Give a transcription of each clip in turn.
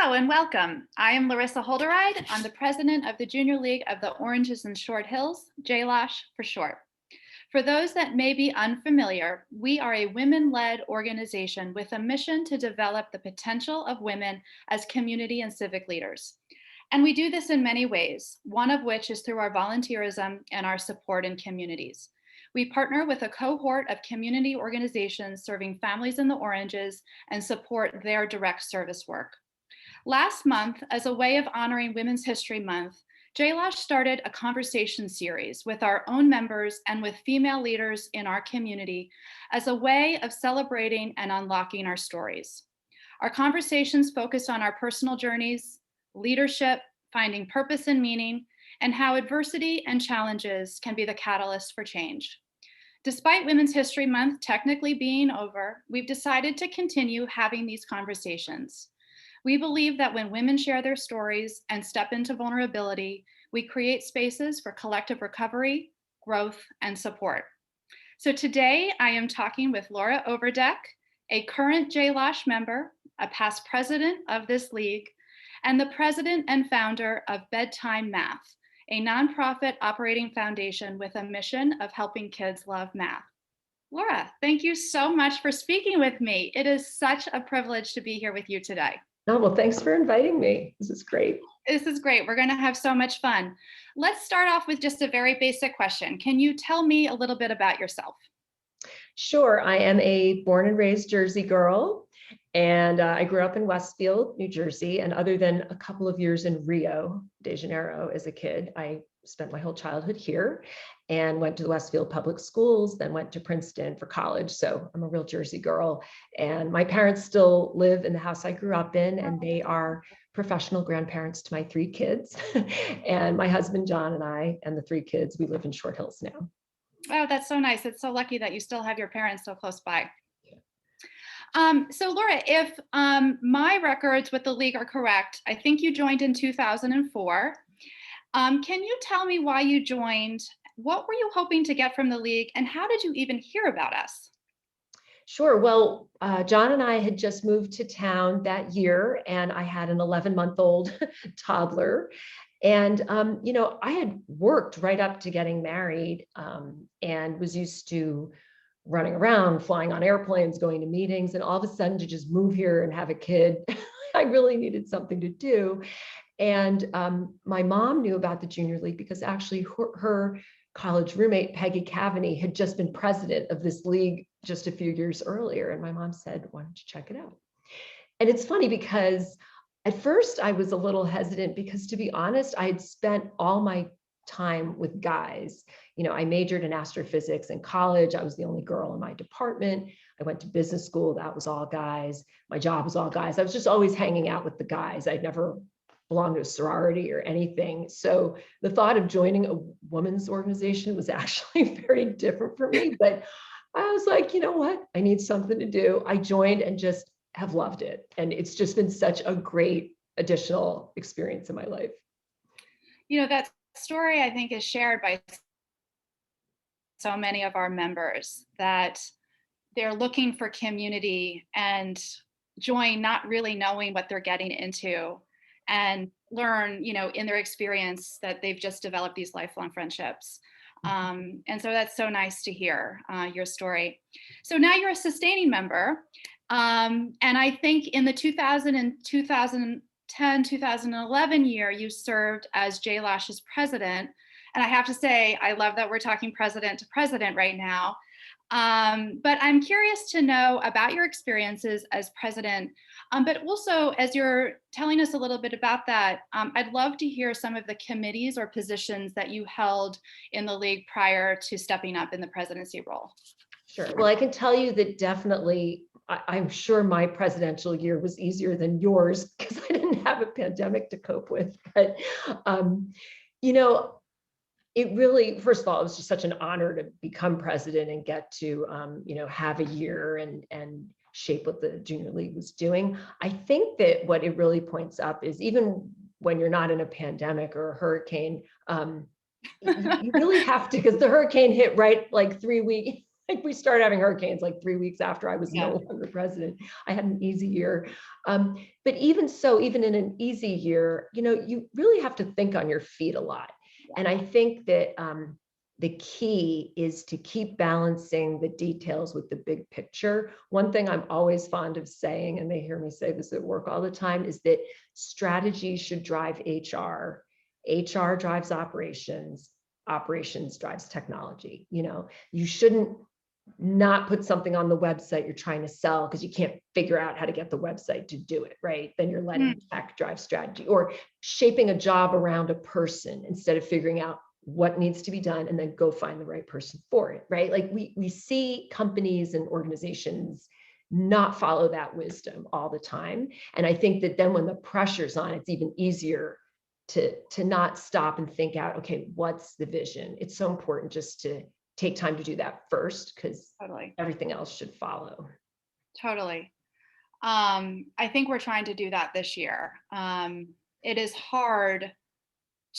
Hello and welcome. I am Larissa Holderide. I'm the president of the Junior League of the Oranges and Short Hills, JLOSH for short. For those that may be unfamiliar, we are a women-led organization with a mission to develop the potential of women as community and civic leaders. And we do this in many ways, one of which is through our volunteerism and our support in communities. We partner with a cohort of community organizations serving families in the Oranges and support their direct service work. Last month, as a way of honoring Women's History Month, JLOSH started a conversation series with our own members and with female leaders in our community as a way of celebrating and unlocking our stories. Our conversations focused on our personal journeys, leadership, finding purpose and meaning, and how adversity and challenges can be the catalyst for change. Despite Women's History Month technically being over, we've decided to continue having these conversations. We believe that when women share their stories and step into vulnerability, we create spaces for collective recovery, growth, and support. So today I am talking with Laura Overdeck, a current JLOSH member, a past president of this league, and the president and founder of Bedtime Math, a nonprofit operating foundation with a mission of helping kids love math. Laura, thank you so much for speaking with me. It is such a privilege to be here with you today. Oh, well, thanks for inviting me. This is great. This is great. We're going to have so much fun. Let's start off with just a very basic question. Can you tell me a little bit about yourself? Sure. I am a born and raised Jersey girl, and I grew up in Westfield, New Jersey. And other than a couple of years in Rio de Janeiro as a kid, I spent my whole childhood here and went to the Westfield public schools, then went to Princeton for college. So I'm a real Jersey girl. And my parents still live in the house I grew up in, and they are professional grandparents to my 3 kids. And my husband, John, and I, and the 3 kids, we live in Short Hills now. Oh, that's so nice. It's so lucky that you still have your parents so close by. So Laura, if my records with the league are correct, I think you joined in 2004. Can you tell me why you joined? What were you hoping to get from the league, and how did you even hear about us? Sure. Well, John and I had just moved to town that year, and I had an 11-month-old toddler. And, I had worked right up to getting married and was used to running around, flying on airplanes, going to meetings, and all of a sudden to just move here and have a kid, I really needed something to do. And my mom knew about the Junior League because actually her college roommate, Peggy Cavaney, had just been president of this league just a few years earlier. And my mom said, why don't you check it out? And it's funny because at first I was a little hesitant because, to be honest, I had spent all my time with guys. I majored in astrophysics in college. I was the only girl in my department. I went to business school. That was all guys. My job was all guys. I was just always hanging out with the guys. I'd never belonged to a sorority or anything. So the thought of joining a women's organization was actually very different for me. But I was like, you know what? I need something to do. I joined and just have loved it. And it's just been such a great additional experience in my life. That story, I think, is shared by so many of our members, that they're looking for community and join not really knowing what they're getting into, and learn, in their experience that they've just developed these lifelong friendships. And so that's so nice to hear your story. So now you're a sustaining member. And I think in the 2010, 2011 year, you served as JLOSH's president. And I have to say, I love that we're talking president to president right now. But I'm curious to know about your experiences as president, but also as you're telling us a little bit about that, I'd love to hear some of the committees or positions that you held in the league prior to stepping up in the presidency role. Sure. Well, I can tell you that definitely, I'm sure my presidential year was easier than yours because I didn't have a pandemic to cope with. But, it really, first of all, it was just such an honor to become president and get to, have a year and shape what the Junior League was doing. I think that what it really points up is, even when you're not in a pandemic or a hurricane, you really have to, because the hurricane hit right like 3 weeks Like we started having hurricanes like 3 weeks after I was Yeah. no longer president. I had an easy year. But even so, even in an easy year, you really have to think on your feet a lot. And I think that the key is to keep balancing the details with the big picture. One thing I'm always fond of saying, and they hear me say this at work all the time, is that strategy should drive HR. HR drives operations. Operations drives technology. You shouldn't not put something on the website you're trying to sell because you can't figure out how to get the website to do it, right? Then you're letting tech drive strategy, or shaping a job around a person instead of figuring out what needs to be done and then go find the right person for it, right? Like we see companies and organizations not follow that wisdom all the time. And I think that then when the pressure's on, it's even easier to not stop and think out, okay, what's the vision? It's so important just to take time to do that first, because Totally. everything else should follow. Totally. I think we're trying to do that this year. It is hard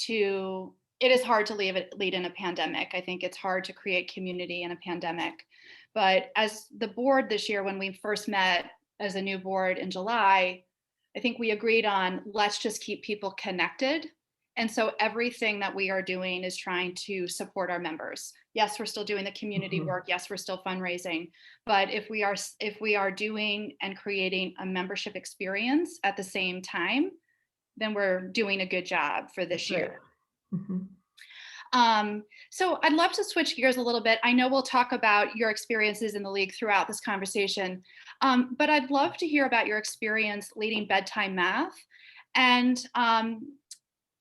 to lead in a pandemic. I think it's hard to create community in a pandemic. But as the board this year, when we first met as a new board in July, I think we agreed on, let's just keep people connected. And so everything that we are doing is trying to support our members. Yes, we're still doing the community work. Yes, we're still fundraising. But if we are doing and creating a membership experience at the same time, then we're doing a good job for this year. So I'd love to switch gears a little bit. I know we'll talk about your experiences in the league throughout this conversation, but I'd love to hear about your experience leading Bedtime Math. And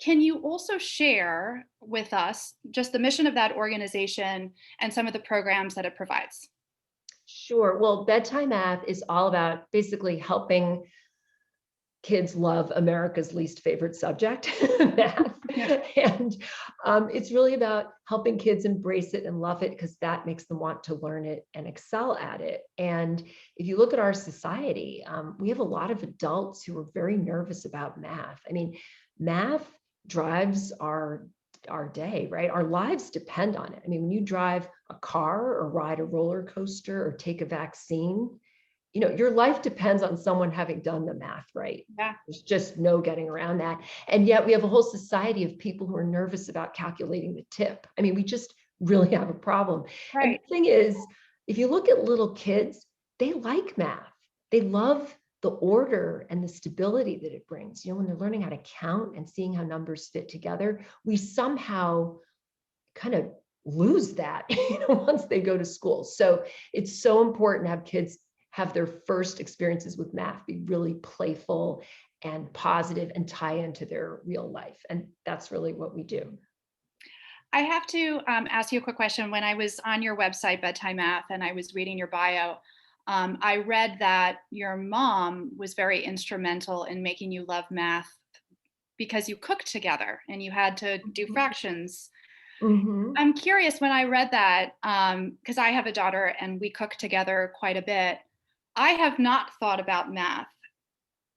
can you also share with us just the mission of that organization and some of the programs that it provides? Sure. Well, Bedtime Math is all about basically helping kids love America's least favorite subject, math. Yeah. And it's really about helping kids embrace it and love it, because that makes them want to learn it and excel at it. And if you look at our society, we have a lot of adults who are very nervous about math. I mean, math drives our day, right? Our lives depend on it. I mean, when you drive a car or ride a roller coaster or take a vaccine, your life depends on someone having done the math right. Yeah. There's just no getting around that. And yet we have a whole society of people who are nervous about calculating the tip. I mean, we just really have a problem. Right. And the thing is, if you look at little kids, they like math. They love the order and the stability that it brings. When they're learning how to count and seeing how numbers fit together, we somehow kind of lose that once they go to school. So it's so important to have kids have their first experiences with math be really playful and positive and tie into their real life. And that's really what we do. I have to ask you a quick question. When I was on your website, Bedtime Math, and I was reading your bio, I read that your mom was very instrumental in making you love math because you cooked together and you had to do fractions. I'm curious, when I read that, because I have a daughter and we cook together quite a bit, I have not thought about math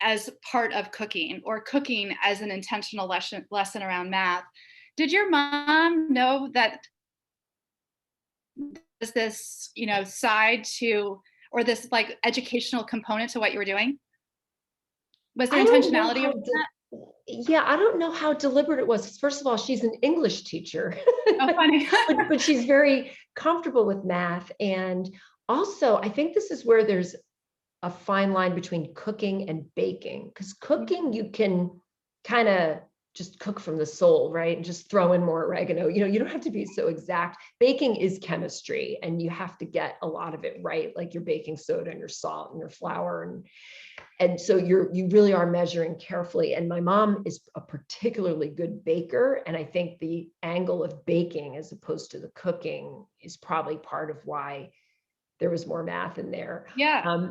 as part of cooking or cooking as an intentional lesson around math. Did your mom know that there's this, side to, or this like educational component to what you were doing? Was there intentionality around that? Yeah, I don't know how deliberate it was. First of all, she's an English teacher. Oh, funny. but she's very comfortable with math. And also, I think this is where there's a fine line between cooking and baking, because cooking, you can kind of just cook from the soul, right? And just throw in more oregano. You don't have to be so exact. Baking is chemistry, and you have to get a lot of it right, like your baking soda and your salt and your flour. And so you really are measuring carefully. And my mom is a particularly good baker. And I think the angle of baking as opposed to the cooking is probably part of why there was more math in there. Yeah.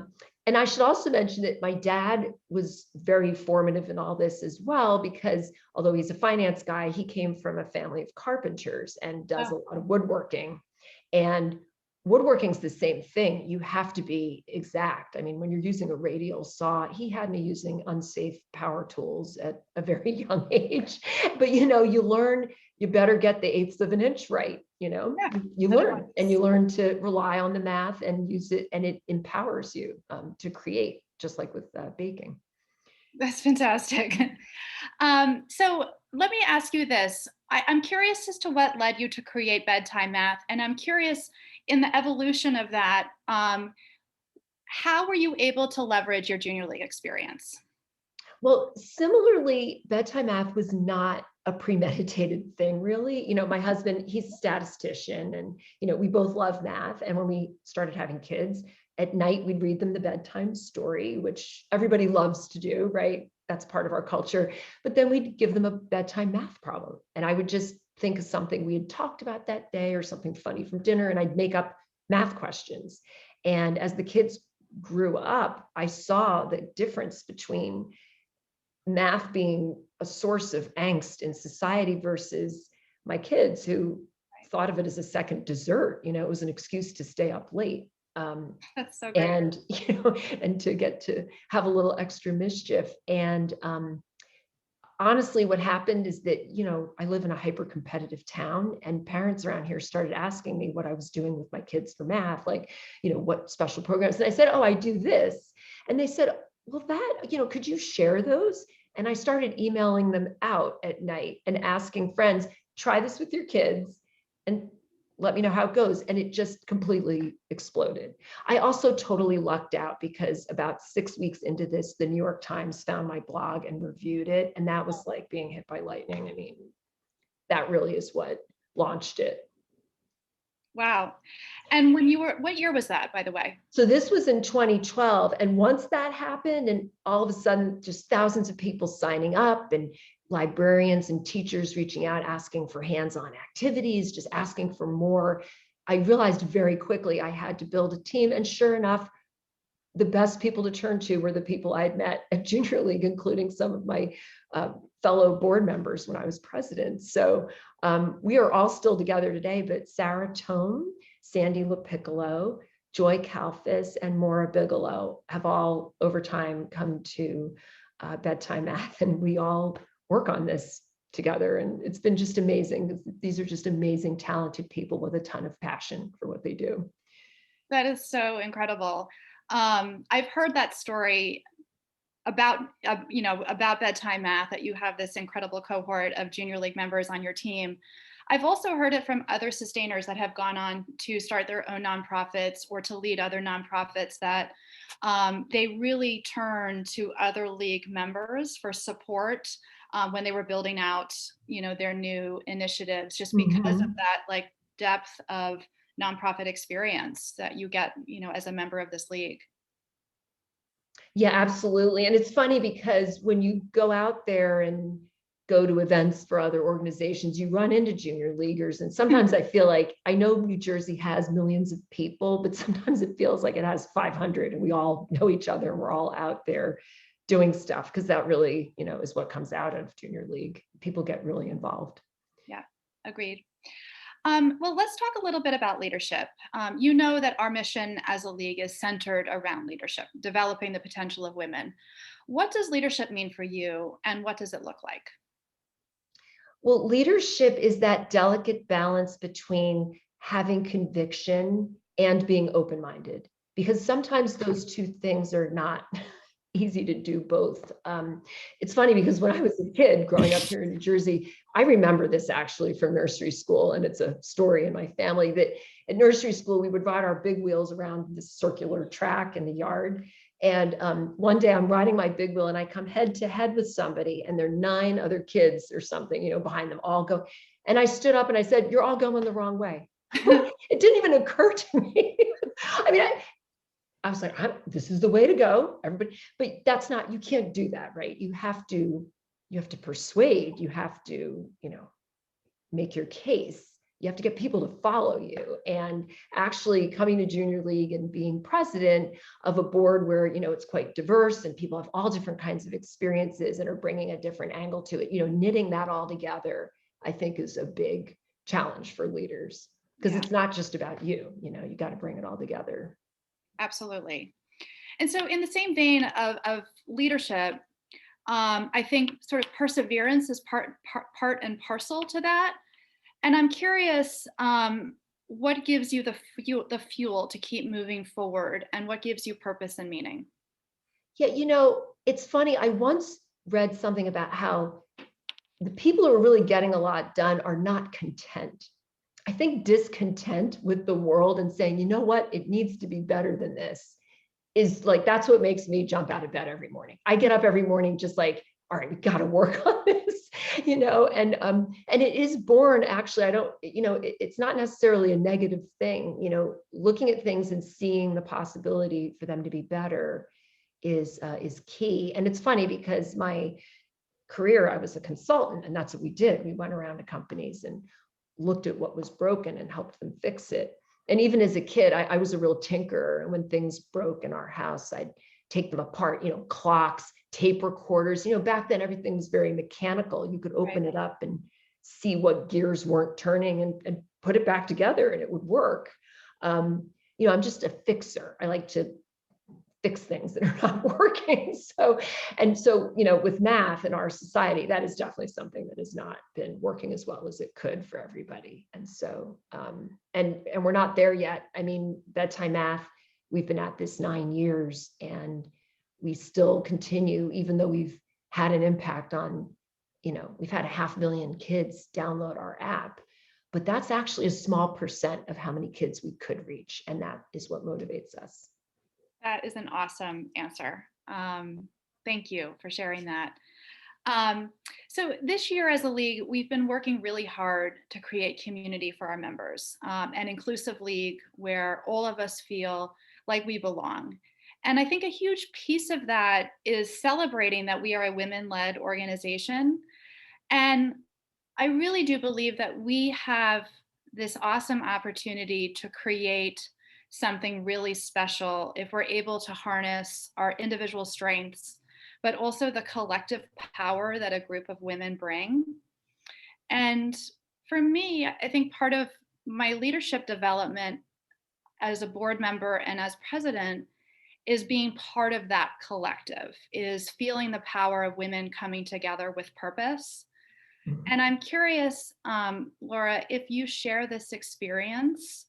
And I should also mention that my dad was very formative in all this as well, because although he's a finance guy, he came from a family of carpenters and does a lot of woodworking. And woodworking's the same thing. You have to be exact. I mean, when you're using a radial saw, he had me using unsafe power tools at a very young age. But you learn, you better get the eighths of an inch right. Yeah, You learn, and otherwise. you learn to rely on the math and use it, and it empowers you to create, just like with baking. That's fantastic. So let me ask you this. I'm curious as to what led you to create bedtime math, and I'm curious in the evolution of that. How were you able to leverage your junior league experience? Well, similarly, bedtime math was not a premeditated thing, really. My husband, he's a statistician, and we both love math. And when we started having kids, at night we'd read them the bedtime story, which everybody loves to do, right? That's part of our culture. But then we'd give them a bedtime math problem, and I would just think of something we had talked about that day or something funny from dinner, and I'd make up math questions. And as the kids grew up, I saw the difference between math being a source of angst in society versus my kids, who thought of it as a second dessert. It was an excuse to stay up late. That's so great. And and to get to have a little extra mischief. And honestly, what happened is that I live in a hyper competitive town, and parents around here started asking me what I was doing with my kids for math, like what special programs. And I said, oh, I do this. And they said, well, could you share those? And I started emailing them out at night and asking friends, try this with your kids and let me know how it goes. And it just completely exploded. I also totally lucked out, because about 6 weeks into this, the New York Times found my blog and reviewed it. And that was like being hit by lightning. I mean, that really is what launched it. Wow. And what year was that, by the way? So this was in 2012. And once that happened, and all of a sudden, just thousands of people signing up, and librarians and teachers reaching out, asking for hands-on activities, just asking for more, I realized very quickly I had to build a team. And sure enough, the best people to turn to were the people I had met at Junior League, including some of my fellow board members when I was president. So we are all still together today, but Sarah Tome, Sandy LaPiccolo, Joy Kalfas, and Maura Bigelow have all over time come to bedtime math, and we all work on this together. And it's been just amazing. These are just amazing, talented people with a ton of passion for what they do. That is so incredible. I've heard that story about about bedtime math, that you have this incredible cohort of junior league members on your team. I've also heard it from other sustainers that have gone on to start their own nonprofits or to lead other nonprofits, that they really turn to other league members for support when they were building out their new initiatives, just because of that like depth of nonprofit experience that you get as a member of this league. Yeah, absolutely. And it's funny, because when you go out there and go to events for other organizations, you run into junior leaguers. And sometimes I feel like, I know New Jersey has millions of people, but sometimes it feels like it has 500, and we all know each other, and we're all out there doing stuff, because that really, is what comes out of junior league. People get really involved. Yeah, agreed. Well, let's talk a little bit about leadership. You know that our mission as a league is centered around leadership, developing the potential of women. What does leadership mean for you, and what does it look like? Well, leadership is that delicate balance between having conviction and being open-minded, because sometimes those two things are not easy to do both. It's funny, because when I was a kid growing up here in New Jersey, I remember this actually from nursery school, and it's a story in my family, that at nursery school, we would ride our big wheels around this circular track in the yard. And one day I'm riding my big wheel, and I come head to head with somebody, and there are 9 other kids or something, behind them, all go. And I stood up and I said, "You're all going the wrong way." It didn't even occur to me. I mean, I was like, this is the way to go, everybody. But that's not, you can't do that, right? You have to persuade, you have to, make your case. You have to get people to follow you. And actually coming to junior league and being president of a board where, it's quite diverse, and people have all different kinds of experiences and are bringing a different angle to it, knitting that all together, I think is a big challenge for leaders. because Yeah, it's not just about you, you got to bring it all together. absolutely. And so, in the same vein of leadership, I think sort of perseverance is part and parcel to that. And I'm curious, what gives you the fuel to keep moving forward, and what gives you purpose and meaning? Yeah, it's funny. I once read something about how the people who are really getting a lot done are not content. I think discontent with the world and saying, you know what, it needs to be better than this is like, that's what makes me jump out of bed every morning. I get up every morning just like, all right, we got to work on this, and it is born actually. I don't, it's not necessarily a negative thing, looking at things and seeing the possibility for them to be better is key. And it's funny because my career, I was a consultant, and that's what we did. We went around to companies and looked at what was broken and helped them fix it. And even as a kid, I was a real tinkerer. And when things broke in our house, I'd take them apart, clocks, tape recorders. Back then everything was very mechanical. You could open it up and see what gears weren't turning and put it back together and it would work. I'm just a fixer. I like to fix things that are not working. So, with math in our society, that is definitely something that has not been working as well as it could for everybody. And so, and we're not there yet. I mean, bedtime math, we've been at this 9 years and we still continue, even though we've had an impact on, we've had 500,000 kids download our app, but that's actually a small percent of how many kids we could reach. And that is what motivates us. That is an awesome answer. Thank you for sharing that. So this year as a league, we've been working really hard to create community for our members, an inclusive league where all of us feel like we belong. And I think a huge piece of that is celebrating that we are a women-led organization. And I really do believe that we have this awesome opportunity to create something really special if we're able to harness our individual strengths, but also the collective power that a group of women bring. And for me, I think part of my leadership development as a board member and as president is being part of that collective, is feeling the power of women coming together with purpose. And I'm curious, Laura, if you share this experience,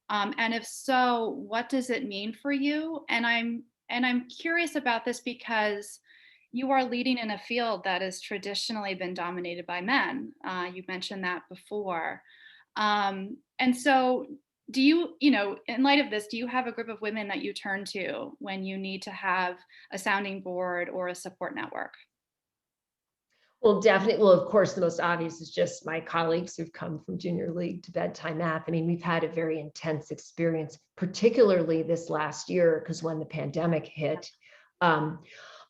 and if so, what does it mean for you? And I'm curious about this because you are leading in a field that has traditionally been dominated by men. You mentioned that before, and so do you, in light of this, do you have a group of women that you turn to when you need to have a sounding board or a support network? Well, definitely. Well, of course, the most obvious is just my colleagues who've come from junior league to bedtime math. I mean, we've had a very intense experience, particularly this last year, because when the pandemic hit,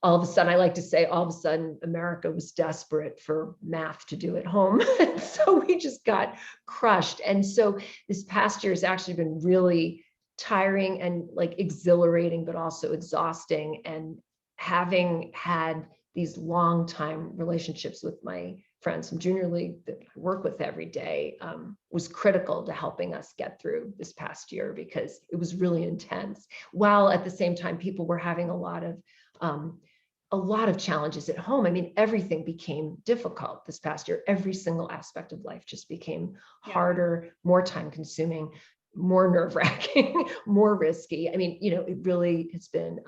all of a sudden, I like to say, all of a sudden, America was desperate for math to do at home. So we just got crushed. And so this past year has actually been really tiring and like exhilarating, but also exhausting. And having had these long time relationships with my friends from junior league that I work with every day was critical to helping us get through this past year because it was really intense. While at the same time, people were having a lot of challenges at home. I mean, everything became difficult this past year. Every single aspect of life just became harder, more time consuming, more nerve wracking, more risky. I mean, it really has been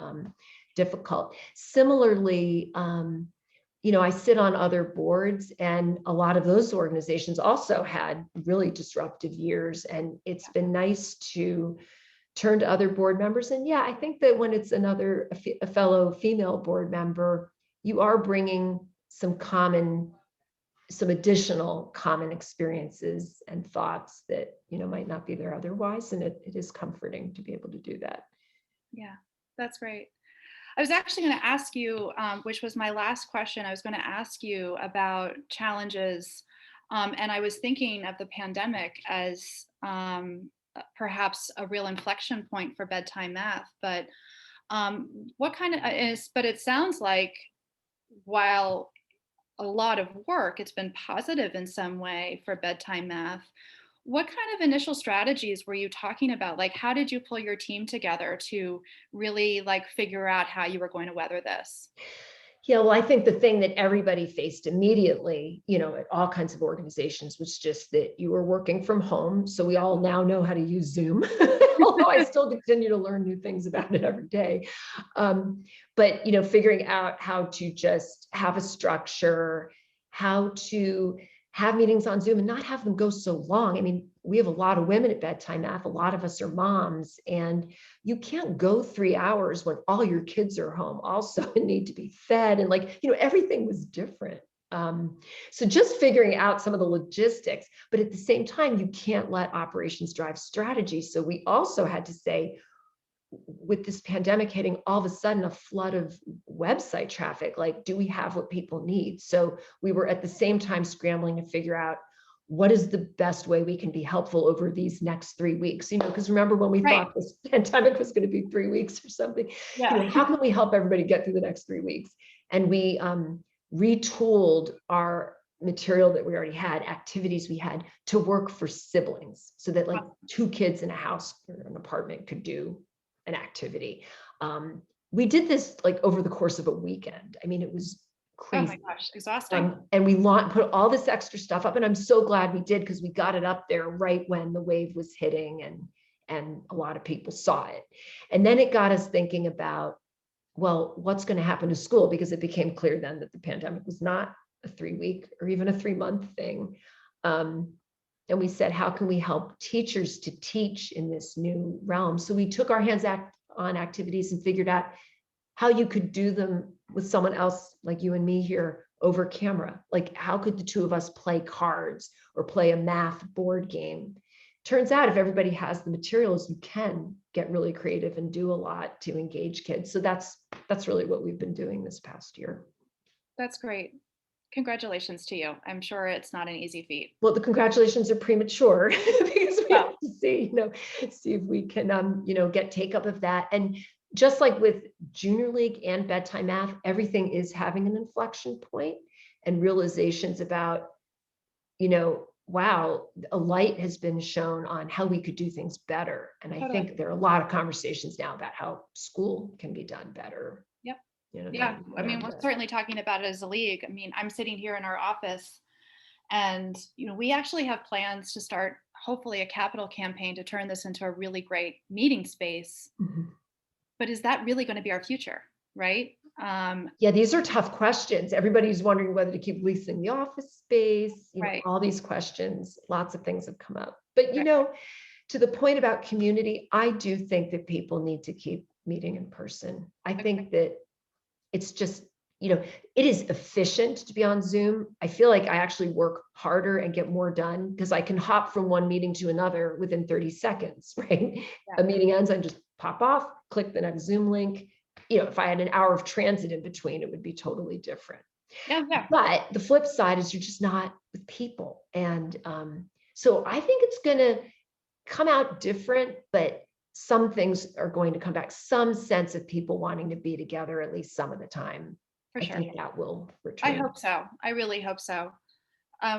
difficult. Similarly, I sit on other boards, and a lot of those organizations also had really disruptive years. And it's been nice to turn to other board members. And yeah, I think that when it's a fellow female board member, you are bringing some additional common experiences and thoughts that, might not be there otherwise. And it is comforting to be able to do that. Yeah, that's great. I was actually going to ask you, which was my last question. I was going to ask you about challenges, and I was thinking of the pandemic as perhaps a real inflection point for bedtime math. But what kind of is? But it sounds like while a lot of work, it's been positive in some way for bedtime math. What kind of initial strategies were you talking about? Like, how did you pull your team together to really like figure out how you were going to weather this? Yeah, well, I think the thing that everybody faced immediately, at all kinds of organizations was just that you were working from home. So we all now know how to use Zoom, although I still continue to learn new things about it every day. Um, but, figuring out how to just have a structure, how to have meetings on Zoom and not have them go so long. I mean, we have a lot of women at Bedtime Math. A lot of us are moms, and you can't go 3 hours when all your kids are home also and need to be fed. And everything was different. So just figuring out some of the logistics, but at the same time, you can't let operations drive strategy. So we also had to say, with this pandemic hitting, all of a sudden a flood of website traffic, like, do we have what people need? So we were at the same time scrambling to figure out what is the best way we can be helpful over these next 3 weeks, because remember when we Right. thought this pandemic was going to be 3 weeks or something, Yeah. how can we help everybody get through the next 3 weeks? And we retooled our material that we already had, activities we had, to work for siblings, so that like two kids in a house or an apartment could do an activity. We did this like over the course of a weekend. I mean, it was Oh my crazy. gosh, exhausting. And we put all this extra stuff up, and I'm so glad we did, because we got it up there right when the wave was hitting, and a lot of people saw it. And then it got us thinking about, well, what's going to happen to school? Because it became clear then that the pandemic was not a 3 week or even a 3 month thing. And we said, how can we help teachers to teach in this new realm? So we took our hands on activities and figured out how you could do them with someone else like you and me here over camera. Like, how could the two of us play cards or play a math board game? Turns out if everybody has the materials, you can get really creative and do a lot to engage kids. So that's really what we've been doing this past year. That's great. Congratulations to you. I'm sure it's not an easy feat. Well, the congratulations are premature because we Well, have to see if we can, get take up of that. And just like with Junior League and Bedtime Math, everything is having an inflection point and realizations about, wow, a light has been shown on how we could do things better. And I totally. think there are a lot of conversations now about how school can be done better. Yep. Than Yeah. I what mean, I'm we're doing. certainly talking about it as a league. I mean, I'm sitting here in our office and, we actually have plans to start hopefully a capital campaign to turn this into a really great meeting space. Mhm. But is that really going to be our future? Right. Yeah, these are tough questions. Everybody's wondering whether to keep leasing the office space, Right. all these questions, lots of things have come up. But, Right. to the point about community, I do think that people need to keep meeting in person. I Okay. think that it's just, it is efficient to be on Zoom. I feel like I actually work harder and get more done because I can hop from one meeting to another within 30 seconds, right? Yeah. A meeting ends, I just pop off, click the next Zoom link. If I had an hour of transit in between, it would be totally different. Yeah. Yeah. But the flip side is you're just not with people. And so I think it's going to come out different, but some things are going to come back, some sense of people wanting to be together at least some of the time. For I sure. think that will I return. hope so. I really hope so.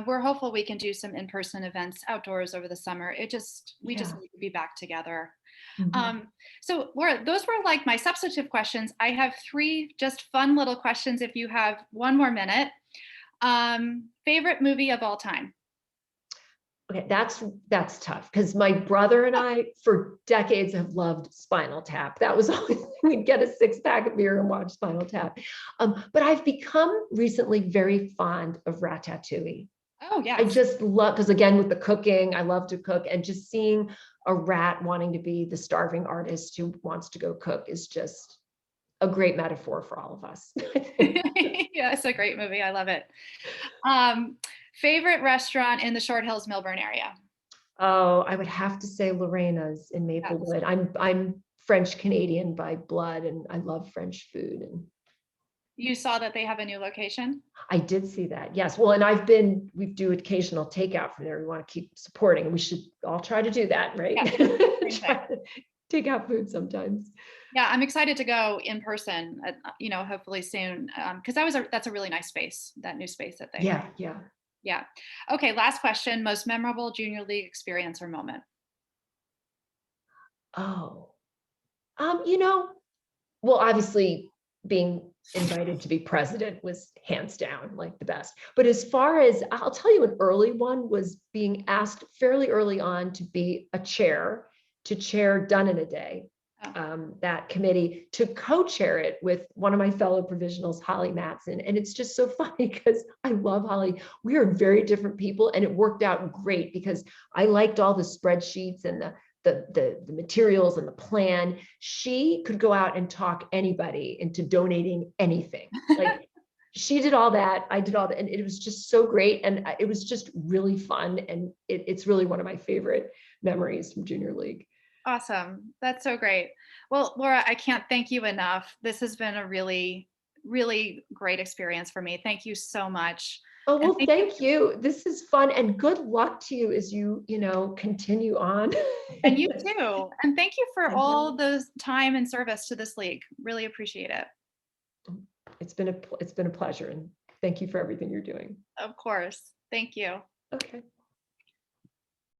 We're hopeful we can do some in-person events outdoors over the summer. We just Yeah. need to be back together. Mhm. So Laura, those were like my substantive questions. I have three just fun little questions if you have one more minute. Favorite movie of all time? Okay, that's tough because my brother and I, for decades, have loved Spinal Tap. That was always we'd get a 6-pack of beer and watch Spinal Tap. But I've become recently very fond of Ratatouille. Oh, I yes. just love, because again, with the cooking, I love to cook, and just seeing a rat wanting to be the starving artist who wants to go cook is just a great metaphor for all of us. Yeah, it's a great movie. I love it. Um, Favorite restaurant in the Short Hills, Millburn area? Oh, I would have to say Lorena's in Yes. Maplewood. I'm French Canadian by blood, and I love French food. And You saw that they have a new location? I did see that. Yes. Well, and we do occasional takeout from there. We want to keep supporting, and we should all try to do that, right? Yeah, same thing. Try to take out food sometimes. Yeah, I'm excited to go in person, hopefully soon. Because that's a really nice space, that new space that they have. Yeah. Yeah. Okay, last question. Most memorable junior league experience or moment? Oh, you know, well, obviously being invited to be president was hands down like the best. But as far as I'll tell you, an early one was being asked fairly early on to be a chair, to chair Done in a Day, Oh, that committee, to co-chair it with one of my fellow provisionals, Holly Matson. And it's just so funny because I love Holly. We are very different people, and it worked out great because I liked all the spreadsheets and the materials and the plan. She could go out and talk anybody into donating anything. Like, she did all that, I did all that, and it was just so great. And it was just really fun. And it's really one of my favorite memories from junior league. awesome. That's so great. Well, Laura, I can't thank you enough. This has been a really, really great experience for me. Thank you so much. Oh, And well, thank you, thank you. This is fun, and good luck to you as you continue on. and you too. And thank you for And all the time and service to this league. Really appreciate it. it's been a pleasure, and thank you for everything you're doing. Of course. Thank you. Okay.